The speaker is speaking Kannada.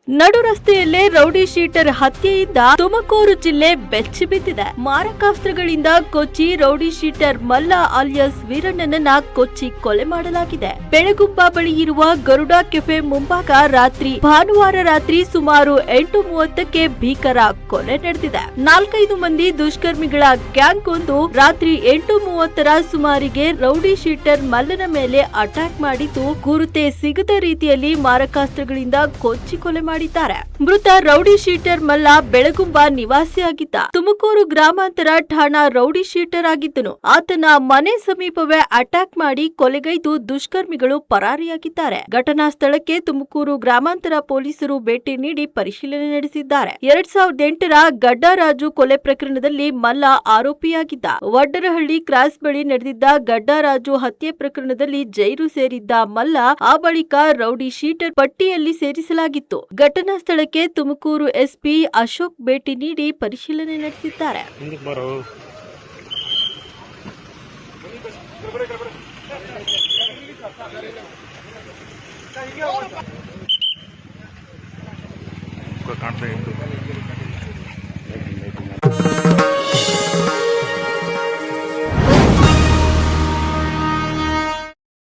ನಡು ರಸ್ತೆಯಲ್ಲೇ ರೌಡಿ ಶೀಟರ್ ಹತ್ಯೆಯಿಂದ ತುಮಕೂರು ಜಿಲ್ಲೆ ಬೆಚ್ಚಿಬಿದ್ದಿದೆ. ಮಾರಕಾಸ್ತ್ರಗಳಿಂದ ಕೊಚ್ಚಿ ರೌಡಿ ಶೀಟರ್ ಮಲ್ಲ ಅಲಿಯಾಸ್ ವೀರಣ್ಣನನ್ನ ಕೊಚ್ಚಿ ಕೊಲೆ ಮಾಡಲಾಗಿದೆ. ಬೆಳಗುಂಬ ಬಳಿ ಇರುವ ಗರುಡ ಕೆಫೆ ಮುಂಭಾಗ ಭಾನುವಾರ ರಾತ್ರಿ ಸುಮಾರು 8:30ಕ್ಕೆ ಭೀಕರ ಕೊಲೆ ನಡೆದಿದೆ. 4-5 ಮಂದಿ ದುಷ್ಕರ್ಮಿಗಳ ಗ್ಯಾಂಗ್ ಒಂದು ರಾತ್ರಿ 8:30ರ ಸುಮಾರಿಗೆ ರೌಡಿ ಶೀಟರ್ ಮಲ್ಲನ ಮೇಲೆ ಅಟ್ಯಾಕ್ ಮಾಡಿದ್ದು, ಗುರುತೇ ಸಿಗದ ರೀತಿಯಲ್ಲಿ ಮಾರಕಾಸ್ತ್ರಗಳಿಂದ ಕೊಚ್ಚಿ ಕೊಲೆ ಮಾಡಿದ್ದಾರೆ. ಮೃತ ರೌಡಿ ಶೀಟರ್ ಮಲ್ಲ ಬೆಳಗುಂಬ ನಿವಾಸಿಯಾಗಿದ್ದ. ತುಮಕೂರು ಗ್ರಾಮಾಂತರ ಠಾಣಾ ರೌಡಿ ಶೀಟರ್ ಆಗಿದ್ದನು. ಆತನ ಮನೆ ಸಮೀಪವೇ ಅಟ್ಯಾಕ್ ಮಾಡಿ ಕೊಲೆಗೈದು ದುಷ್ಕರ್ಮಿಗಳು ಪರಾರಿಯಾಗಿದ್ದಾರೆ. ಘಟನಾ ಸ್ಥಳಕ್ಕೆ ತುಮಕೂರು ಗ್ರಾಮಾಂತರ ಪೊಲೀಸರು ಭೇಟಿ ನೀಡಿ ಪರಿಶೀಲನೆ ನಡೆಸಿದ್ದಾರೆ. 2008ರ ಗಡ್ಡರಾಜು ಕೊಲೆ ಪ್ರಕರಣದಲ್ಲಿ ಮಲ್ಲ ಆರೋಪಿಯಾಗಿದ್ದ. ವಡ್ಡರಹಳ್ಳಿ ಕ್ರಾಸ್ ಬಳಿ ನಡೆದಿದ್ದ ಗಡ್ಡರಾಜು ಹತ್ಯೆ ಪ್ರಕರಣದಲ್ಲಿ ಜೈಲು ಸೇರಿದ್ದ ಮಲ್ಲ ಆ ಬಳಿಕ ರೌಡಿ ಶೀಟರ್ ಪಟ್ಟಿಯಲ್ಲಿ ಸೇರಿಸಲಾಗಿತ್ತು. ಘಟನಾ ಸ್ಥಳಕ್ಕೆ ತುಮಕೂರು ಎಸ್ಪಿ ಅಶೋಕ್ ಭೇಟಿ ನೀಡಿ ಪರಿಶೀಲನೆ ನಡೆಸಿದ್ದಾರೆ.